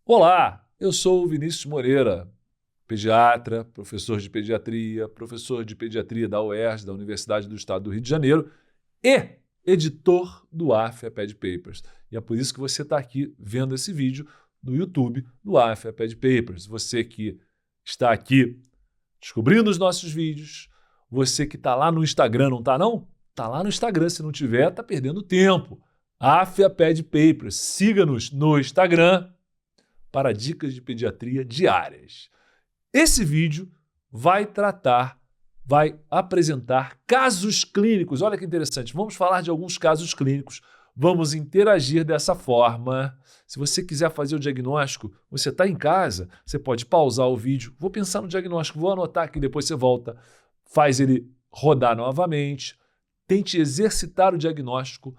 Olá, eu sou o Vinícius Moreira, pediatra, professor de pediatria da UERJ, da Universidade do Estado do Rio de Janeiro e editor do AFIA Ped Papers. E é por isso que você está aqui vendo esse vídeo no YouTube do AFIA Ped Papers. Você que está aqui descobrindo os nossos vídeos, você que está lá no Instagram, não está não? Está lá no Instagram, se não tiver, está perdendo tempo. AFIA Ped Papers, siga-nos no Instagram para dicas de pediatria diárias. Esse vídeo vai apresentar casos clínicos. Olha que interessante, vamos falar de alguns casos clínicos, vamos interagir dessa forma. Se você quiser fazer o diagnóstico, você está em casa, você pode pausar o vídeo, vou pensar no diagnóstico, vou anotar aqui, depois você volta, faz ele rodar novamente, tente exercitar o diagnóstico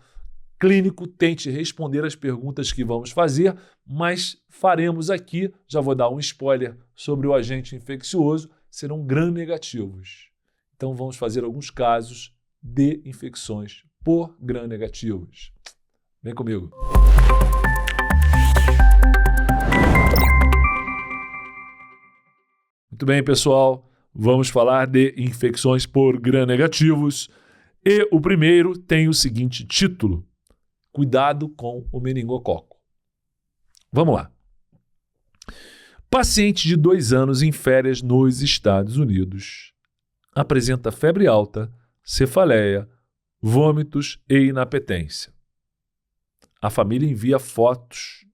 clínico, tente responder as perguntas que vamos fazer, mas faremos aqui, já vou dar um spoiler sobre o agente infeccioso, serão gram-negativos. Então vamos fazer alguns casos de infecções por gram-negativos. Vem comigo. Muito bem, pessoal, vamos falar de infecções por gram-negativos e o primeiro tem o seguinte título: Cuidado com o meningococo. Vamos lá. Paciente de 2 anos em férias nos Estados Unidos. Apresenta febre alta, cefaleia, vômitos e inapetência. A família envia fotos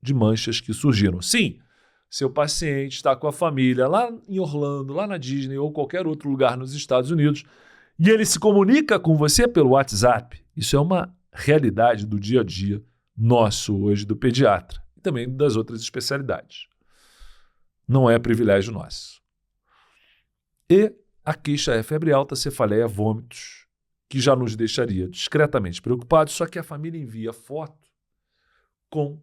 de manchas que surgiram. Sim, seu paciente está com a família lá em Orlando, lá na Disney ou qualquer outro lugar nos Estados Unidos e ele se comunica com você pelo WhatsApp. Isso é uma realidade do dia a dia nosso hoje do pediatra e também das outras especialidades. Não é privilégio nosso. E a queixa é febre alta, cefaleia, vômitos, que já nos deixaria discretamente preocupados, só que a família envia foto com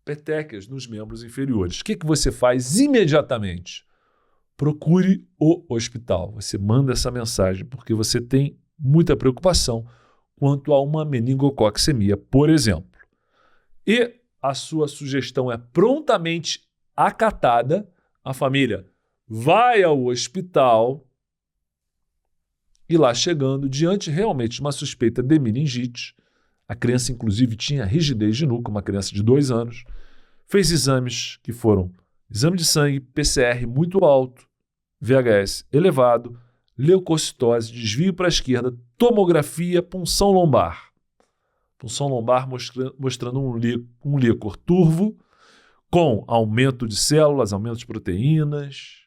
petecas nos membros inferiores. O que você faz imediatamente? Procure o hospital. Você manda essa mensagem porque você tem muita preocupação quanto a uma meningococcemia, por exemplo. E a sua sugestão é prontamente acatada, a família vai ao hospital e lá chegando, diante realmente de uma suspeita de meningite, a criança inclusive tinha rigidez de nuca, uma criança de 2 anos, fez exames que foram exame de sangue, PCR muito alto, VHS elevado, leucocitose, desvio para a esquerda, tomografia, punção lombar. Punção lombar mostrando um líquor turvo, com aumento de células, aumento de proteínas,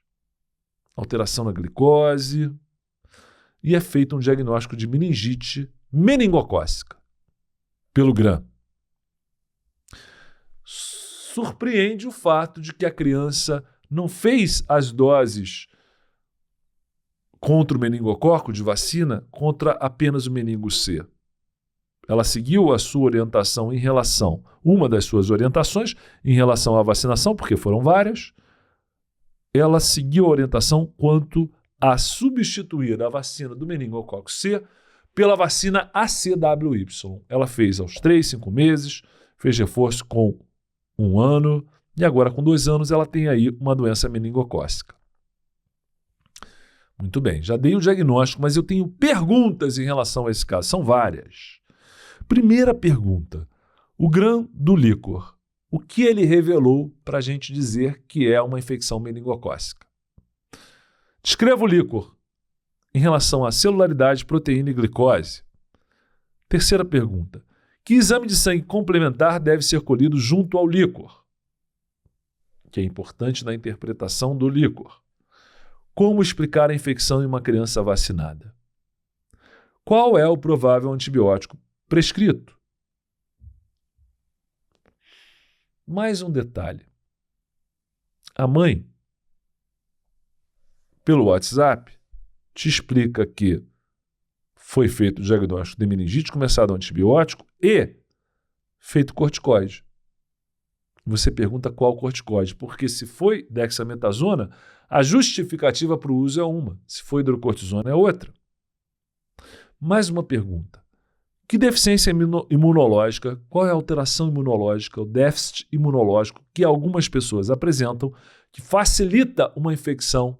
alteração na glicose, e é feito um diagnóstico de meningite meningocócica, pelo GRAM. Surpreende o fato de que a criança não fez as doses contra o meningococo de vacina contra apenas o meningo C. Ela seguiu a sua orientação uma das suas orientações em relação à vacinação, porque foram várias, ela seguiu a orientação quanto a substituir a vacina do meningococo C pela vacina ACWY. Ela fez aos 3, 5 meses, fez reforço com 1 ano, e agora com 2 anos ela tem aí uma doença meningocócica. Muito bem, já dei o diagnóstico, mas eu tenho perguntas em relação a esse caso, são várias. Primeira pergunta, o GRAM do líquor, o que ele revelou para a gente dizer que é uma infecção meningocócica? Descreva o líquor em relação à celularidade, proteína e glicose. Terceira pergunta, que exame de sangue complementar deve ser colhido junto ao líquor? Que é importante na interpretação do líquor. Como explicar a infecção em uma criança vacinada? Qual é o provável antibiótico prescrito? Mais um detalhe. A mãe, pelo WhatsApp, te explica que foi feito o diagnóstico de meningite, começado o antibiótico e feito corticoide. Você pergunta qual corticoide, porque se foi dexametasona, a justificativa para o uso é uma, se foi hidrocortisona é outra. Mais uma pergunta. Que deficiência imunológica, qual é a alteração imunológica, o déficit imunológico que algumas pessoas apresentam que facilita uma infecção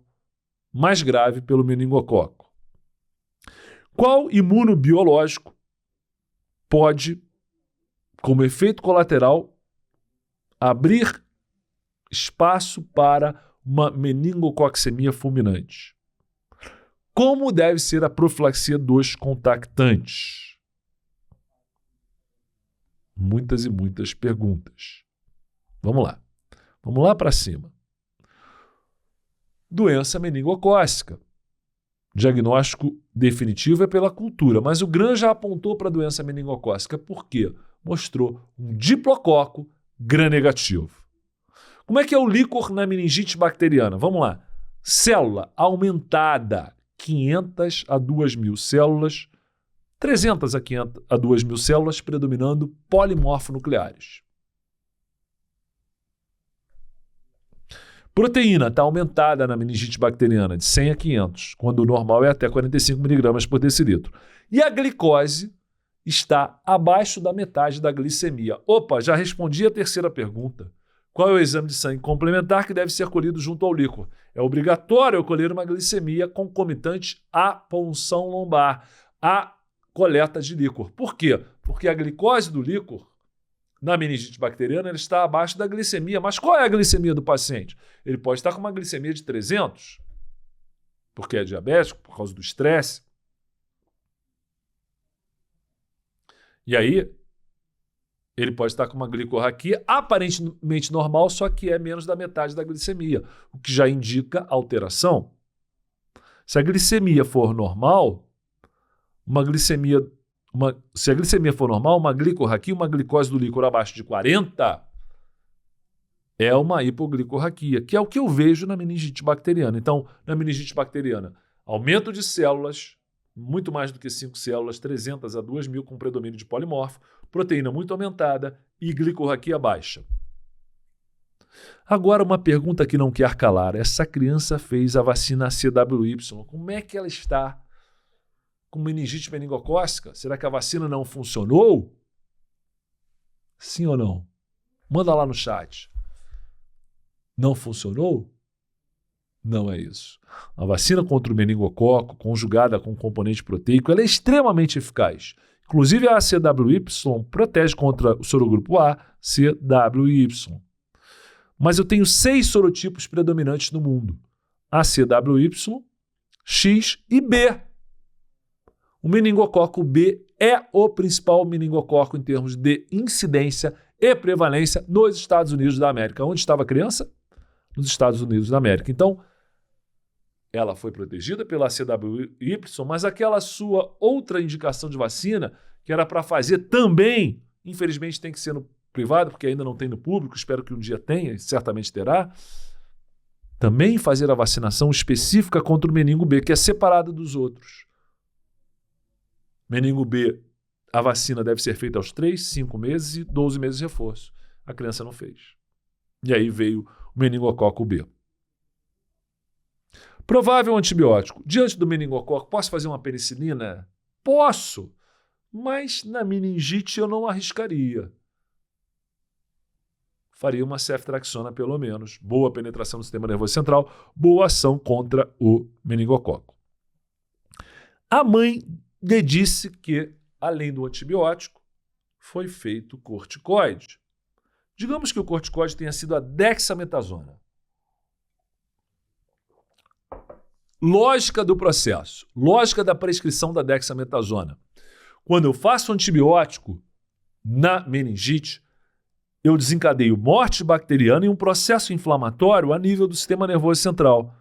mais grave pelo meningococo? Qual imunobiológico pode, como efeito colateral, abrir espaço para uma meningococcemia fulminante? Como deve ser a profilaxia dos contactantes? Muitas e muitas perguntas. Vamos lá. Vamos lá para cima. Doença meningocócica. Diagnóstico definitivo é pela cultura, mas o GRAM já apontou para a doença meningocócica. Por quê? Mostrou um diplococo gram-negativo. Como é que é o líquor na meningite bacteriana? Vamos lá. Célula aumentada, 500 a 2.000 células, 300 a 2.000 células, predominando polimorfonucleares. Proteína está aumentada na meningite bacteriana de 100 a 500, quando o normal é até 45 mg por decilitro. E a glicose está abaixo da metade da glicemia. Opa, já respondi a terceira pergunta. Qual é o exame de sangue complementar que deve ser colhido junto ao líquor? É obrigatório eu colher uma glicemia concomitante à punção lombar, à coleta de líquor. Por quê? Porque a glicose do líquor na meningite bacteriana ele está abaixo da glicemia. Mas qual é a glicemia do paciente? Ele pode estar com uma glicemia de 300, porque é diabético, por causa do estresse. E aí, ele pode estar com uma glicorraquia aparentemente normal, só que é menos da metade da glicemia, o que já indica alteração. Se a glicemia for normal, se a glicemia for normal, uma glicorraquia, uma glicose do líquor abaixo de 40, é uma hipoglicorraquia, que é o que eu vejo na meningite bacteriana. Então, na meningite bacteriana, aumento de células, muito mais do que 5 células, 300 a 2.000 com predomínio de polimorfo, proteína muito aumentada e glicorraquia baixa. Agora, uma pergunta que não quer calar. Essa criança fez a vacina CWY. Como é que ela está com meningite meningocócica? Será que a vacina não funcionou? Sim ou não? Manda lá no chat. Não funcionou? Não é isso. A vacina contra o meningococo, conjugada com componente proteico, ela é extremamente eficaz. Inclusive a CWY protege contra o sorogrupo A, CWY. Mas eu tenho 6 sorotipos predominantes no mundo. A CWY, X e B. O meningococo B é o principal meningococo em termos de incidência e prevalência nos Estados Unidos da América. Onde estava a criança? Nos Estados Unidos da América. Então, ela foi protegida pela CWY, mas aquela sua outra indicação de vacina, que era para fazer também, infelizmente tem que ser no privado, porque ainda não tem no público, espero que um dia tenha, certamente terá, também fazer a vacinação específica contra o meningo B, que é separada dos outros. Meningo B, a vacina deve ser feita aos 3, 5 meses e 12 meses de reforço. A criança não fez. E aí veio o meningococo B. Provável antibiótico. Diante do meningococo, posso fazer uma penicilina? Posso, mas na meningite eu não arriscaria. Faria uma ceftriaxona pelo menos. Boa penetração no sistema nervoso central, boa ação contra o meningococo. A mãe lhe disse que, além do antibiótico, foi feito corticoide. Digamos que o corticoide tenha sido a dexametasona. Lógica do processo, lógica da prescrição da dexametasona. Quando eu faço antibiótico na meningite, eu desencadeio morte bacteriana e um processo inflamatório a nível do sistema nervoso central.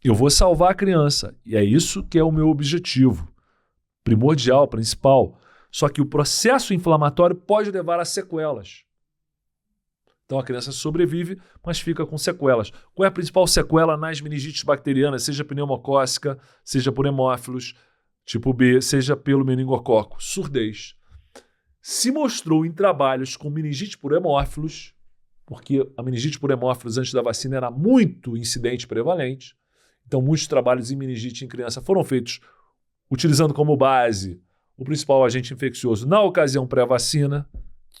Eu vou salvar a criança, e é isso que é o meu objetivo, primordial, principal. Só que o processo inflamatório pode levar a sequelas. Então a criança sobrevive, mas fica com sequelas. Qual é a principal sequela nas meningites bacterianas, seja pneumocócica, seja por hemófilos, tipo B, seja pelo meningococo? Surdez. Se mostrou em trabalhos com meningite por hemófilos, porque a meningite por hemófilos antes da vacina era muito incidente e prevalente, então muitos trabalhos em meningite em criança foram feitos utilizando como base o principal agente infeccioso na ocasião pré-vacina,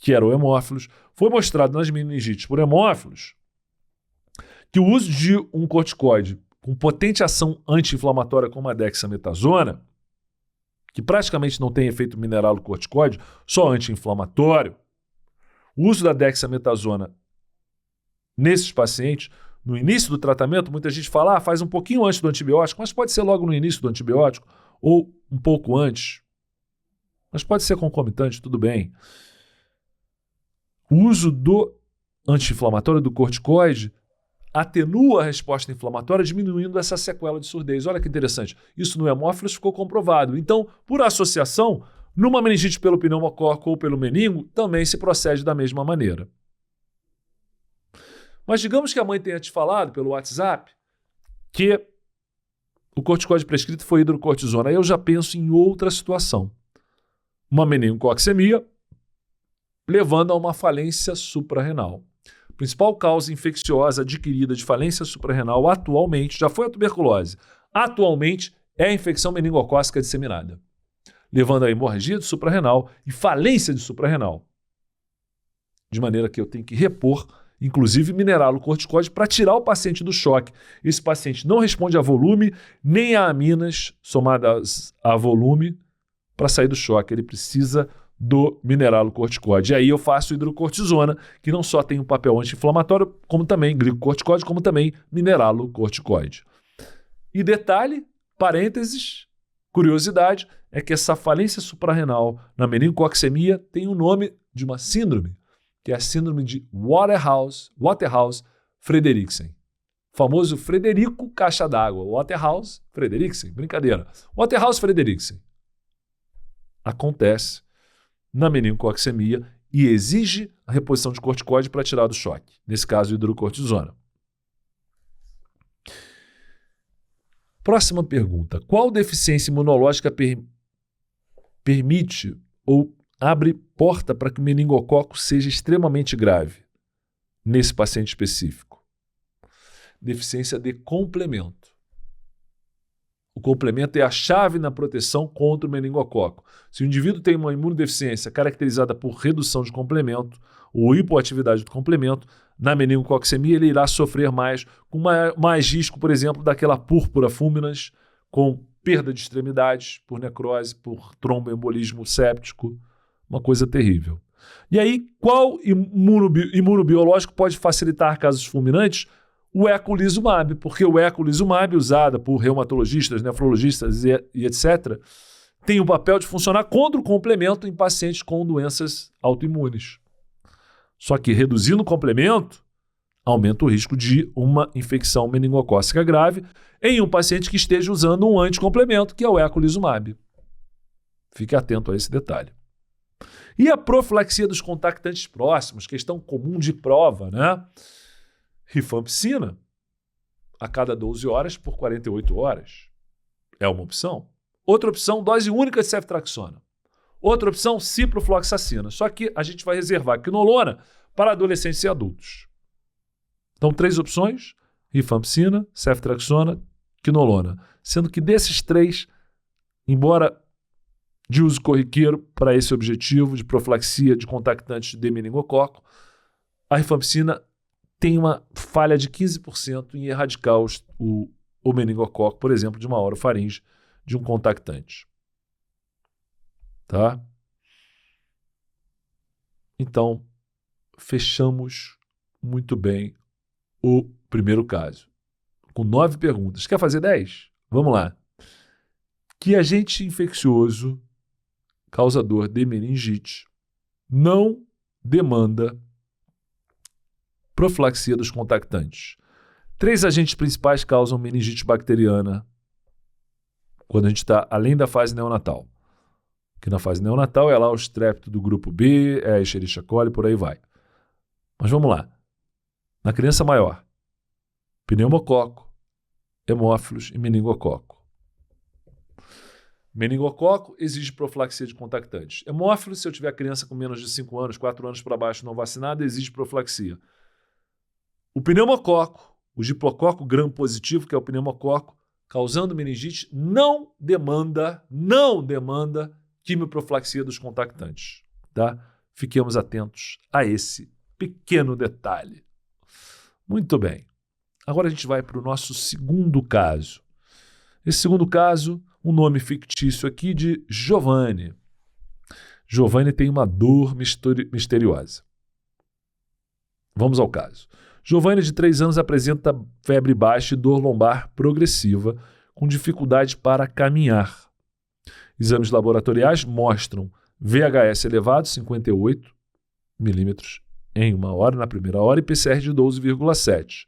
que era o hemófilos. Foi mostrado nas meningites por hemófilos que o uso de um corticoide com potente ação anti-inflamatória como a dexametasona, que praticamente não tem efeito mineralocorticoide, só anti-inflamatório, o uso da dexametasona nesses pacientes, no início do tratamento, muita gente fala, faz um pouquinho antes do antibiótico, mas pode ser logo no início do antibiótico ou um pouco antes. Mas pode ser concomitante, tudo bem. O uso do anti-inflamatório, do corticoide, atenua a resposta inflamatória, diminuindo essa sequela de surdez. Olha que interessante. Isso no hemófilos ficou comprovado. Então, por associação, numa meningite pelo pneumococo ou pelo meningo, também se procede da mesma maneira. Mas digamos que a mãe tenha te falado pelo WhatsApp que o corticoide prescrito foi hidrocortisona. Aí eu já penso em outra situação. Uma meningococcemia levando a uma falência suprarrenal. A principal causa infecciosa adquirida de falência suprarrenal atualmente, já foi a tuberculose, atualmente é a infecção meningocócica disseminada, levando a hemorragia de suprarrenal e falência de suprarrenal. De maneira que eu tenho que repor, inclusive mineralocorticoide, para tirar o paciente do choque. Esse paciente não responde a volume, nem a aminas somadas a volume para sair do choque. Ele precisa do mineralocorticoide. E aí eu faço hidrocortisona, que não só tem um papel anti-inflamatório, como também glicocorticoide, como também mineralocorticoide. E detalhe, parênteses, curiosidade, é que essa falência suprarrenal na meningococcemia tem o nome de uma síndrome, que é a síndrome de Waterhouse-Friderichsen. Famoso Frederico Caixa d'Água. Waterhouse-Friderichsen. Brincadeira. Waterhouse-Friderichsen. Acontece na meningococcemia e exige a reposição de corticoide para tirar do choque. Nesse caso, hidrocortisona. Próxima pergunta. Qual deficiência imunológica permite ou abre porta para que o meningococo seja extremamente grave nesse paciente específico? Deficiência de complemento. O complemento é a chave na proteção contra o meningococo. Se o indivíduo tem uma imunodeficiência caracterizada por redução de complemento ou hipoatividade do complemento, na meningococcemia ele irá sofrer mais, com mais risco, por exemplo, daquela púrpura fulminans, com perda de extremidades por necrose, por tromboembolismo séptico, uma coisa terrível. E aí, qual imunobiológico pode facilitar casos fulminantes? O eculizumab, porque o eculizumab, usado por reumatologistas, nefrologistas e etc., tem o papel de funcionar contra o complemento em pacientes com doenças autoimunes. Só que reduzindo o complemento, aumenta o risco de uma infecção meningocócica grave em um paciente que esteja usando um anticomplemento, que é o eculizumab. Fique atento a esse detalhe. E a profilaxia dos contactantes próximos, questão comum de prova, né? Rifampicina, a cada 12 horas por 48 horas. É uma opção. Outra opção, dose única de ceftriaxona. Outra opção, ciprofloxacina. Só que a gente vai reservar quinolona para adolescentes e adultos. Então, 3 opções: rifampicina, ceftriaxona, quinolona. Sendo que desses 3, embora de uso corriqueiro para esse objetivo de profilaxia de contactantes de meningococo, a rifampicina tem uma falha de 15% em erradicar o meningococo, por exemplo, de uma orofaringe de um contactante. Tá? Então, fechamos muito bem o primeiro caso. Com 9 perguntas. Quer fazer 10? Vamos lá. Que agente infeccioso causador de meningite não demanda profilaxia dos contactantes? 3 agentes principais causam meningite bacteriana quando a gente está além da fase neonatal. Que na fase neonatal é lá o strepto do grupo B, é a Escherichia coli, por aí vai. Mas vamos lá. Na criança maior, pneumococo, hemófilos e meningococo. Meningococo exige profilaxia de contactantes. Hemófilos, se eu tiver criança com menos de 5 anos, 4 anos para baixo não vacinada, exige profilaxia. O pneumococo, o diplococo gram-positivo, que é o pneumococo, causando meningite, não demanda quimioprofilaxia dos contactantes. Tá? Fiquemos atentos a esse pequeno detalhe. Muito bem. Agora a gente vai para o nosso segundo caso. Esse segundo caso, um nome fictício aqui de Giovanni. Giovanni tem uma dor misteriosa. Vamos ao caso. Giovanni, de 3 anos, apresenta febre baixa e dor lombar progressiva, com dificuldade para caminhar. Exames laboratoriais mostram VHS elevado, 58 milímetros em 1 hora, na primeira hora, e PCR de 12,7.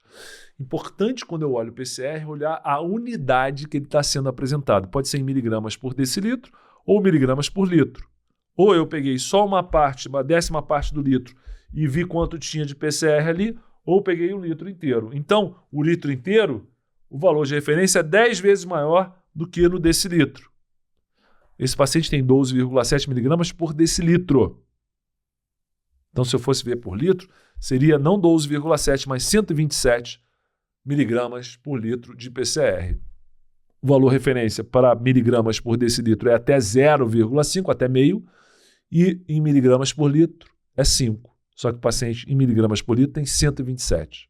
Importante, quando eu olho o PCR, olhar a unidade que ele está sendo apresentado. Pode ser em miligramas por decilitro ou miligramas por litro. Ou eu peguei só uma parte, uma 10ª parte do litro e vi quanto tinha de PCR ali, ou peguei o litro inteiro. Então, o litro inteiro, o valor de referência é 10 vezes maior do que no decilitro. Esse paciente tem 12,7 miligramas por decilitro. Então, se eu fosse ver por litro, seria não 12,7, mas 127 miligramas por litro de PCR. O valor referência para miligramas por decilitro é até 0,5, até meio, e em miligramas por litro é 5. Só que o paciente em miligramas por litro tem 127.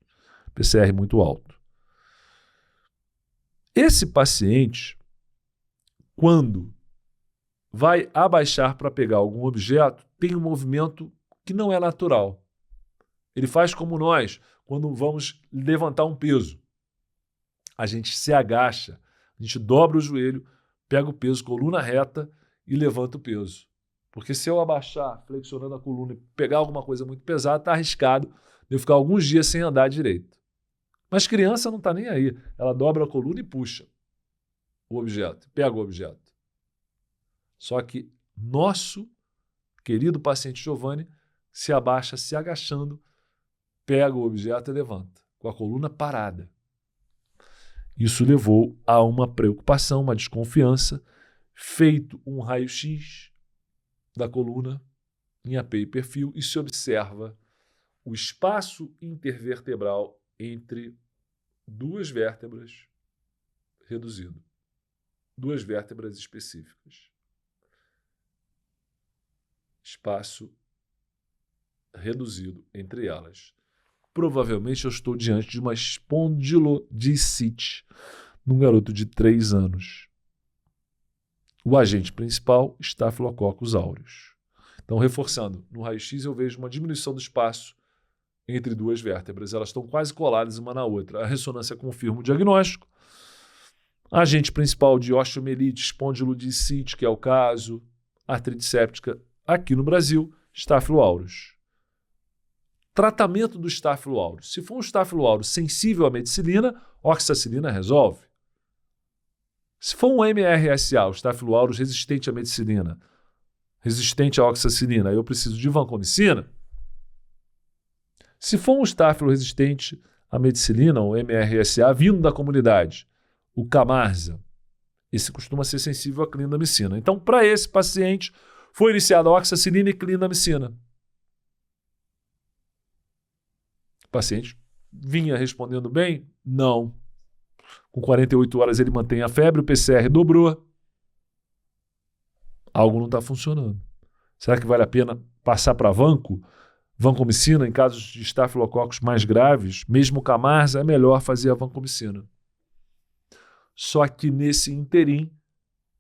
PCR muito alto. Esse paciente, quando vai abaixar para pegar algum objeto, tem um movimento que não é natural. Ele faz como nós, quando vamos levantar um peso. A gente se agacha, a gente dobra o joelho, pega o peso, coluna reta e levanta o peso. Porque se eu abaixar, flexionando a coluna e pegar alguma coisa muito pesada, está arriscado de eu ficar alguns dias sem andar direito. Mas criança não está nem aí. Ela dobra a coluna e puxa o objeto, pega o objeto. Só que nosso querido paciente Giovanni se abaixa se agachando, pega o objeto e levanta, com a coluna parada. Isso levou a uma preocupação, uma desconfiança, feito um raio-x da coluna em AP e perfil e se observa o espaço intervertebral entre 2 vértebras reduzido. 2 vértebras específicas. Espaço reduzido entre elas. Provavelmente eu estou diante de uma espondilodicite num garoto de 3 anos. O agente principal, Staphylococcus aureus. Então, reforçando, no raio-x eu vejo uma diminuição do espaço entre 2 vértebras. Elas estão quase coladas uma na outra. A ressonância confirma o diagnóstico. Agente principal de osteomielite, espondilodicite, que é o caso, artrite séptica, aqui no Brasil, Staphylo aureus. Tratamento do Staphylo aureus. Se for um Staphylo aureus sensível à meticilina, oxacilina resolve. Se for um MRSA, o Staphylo aureus resistente à meticilina, resistente à oxacilina, eu preciso de vancomicina. Se for um Staphylo resistente à meticilina, ou MRSA, vindo da comunidade, o Camarza, esse costuma ser sensível à clindamicina. Então, para esse paciente, foi iniciada a oxacilina e clindamicina. O paciente vinha respondendo bem? Não. Com 48 horas ele mantém a febre, o PCR dobrou. Algo não está funcionando. Será que vale a pena passar para vancomicina em casos de estafilococos mais graves? Mesmo Camarza, é melhor fazer a vancomicina. Só que nesse interim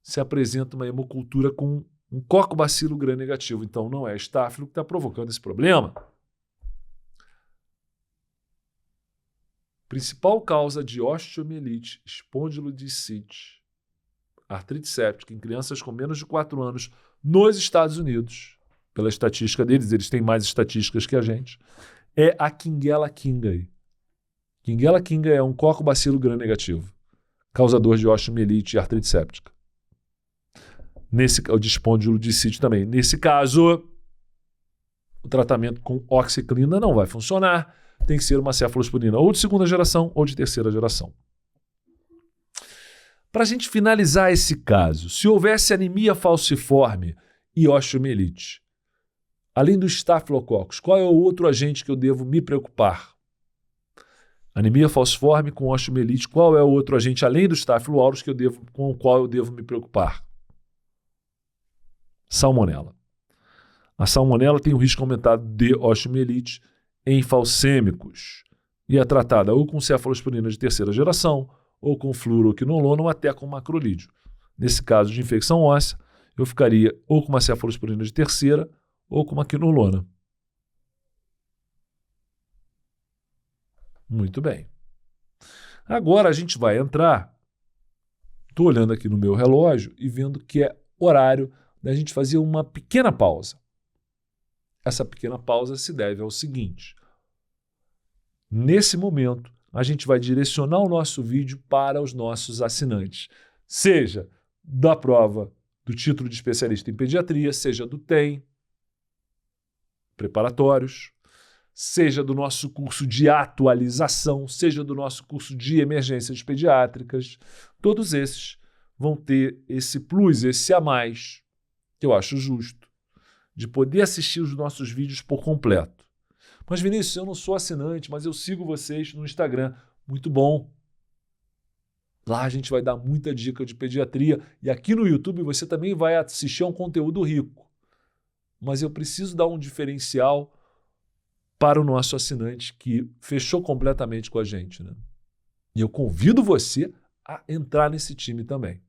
se apresenta uma hemocultura com um cocobacilo gram-negativo. Então não é estáfilo que está provocando esse problema. Principal causa de osteomielite, espondilodicite, artrite séptica em crianças com menos de 4 anos nos Estados Unidos, pela estatística deles, eles têm mais estatísticas que a gente, é a Quinguela Quingae. Quinguela Quingae é um cocobacilo gram-negativo, causador de osteomielite e artrite séptica. O de espondilodicite também. Nesse caso, o tratamento com oxiclina não vai funcionar. Tem que ser uma cefalosporina ou de 2ª geração ou de 3ª geração. Para a gente finalizar esse caso, se houvesse anemia falciforme e osteomielite, além do Staphylococcus, qual é o outro agente que eu devo me preocupar? Anemia falciforme com osteomielite, qual é o outro agente além do Staphylo aureus com o qual eu devo me preocupar? Salmonela. A salmonela tem o risco aumentado de osteomielite em falcêmicos e é tratada ou com cefalosporina de terceira geração, ou com fluoroquinolona, ou até com macrolídeo. Nesse caso de infecção óssea, eu ficaria ou com uma cefalosporina de terceira ou com uma quinolona. Muito bem. Agora a gente vai entrar, estou olhando aqui no meu relógio e vendo que é horário da gente fazer uma pequena pausa. Essa pequena pausa se deve ao seguinte: nesse momento, a gente vai direcionar o nosso vídeo para os nossos assinantes, seja da prova do título de especialista em pediatria, seja do TEM, preparatórios, seja do nosso curso de atualização, seja do nosso curso de emergências pediátricas. Todos esses vão ter esse plus, esse a mais, que eu acho justo, de poder assistir os nossos vídeos por completo. Mas, Vinícius, eu não sou assinante, mas eu sigo vocês no Instagram. Muito bom. Lá a gente vai dar muita dica de pediatria. E aqui no YouTube você também vai assistir a um conteúdo rico. Mas eu preciso dar um diferencial para o nosso assinante que fechou completamente com a gente, né? E eu convido você a entrar nesse time também.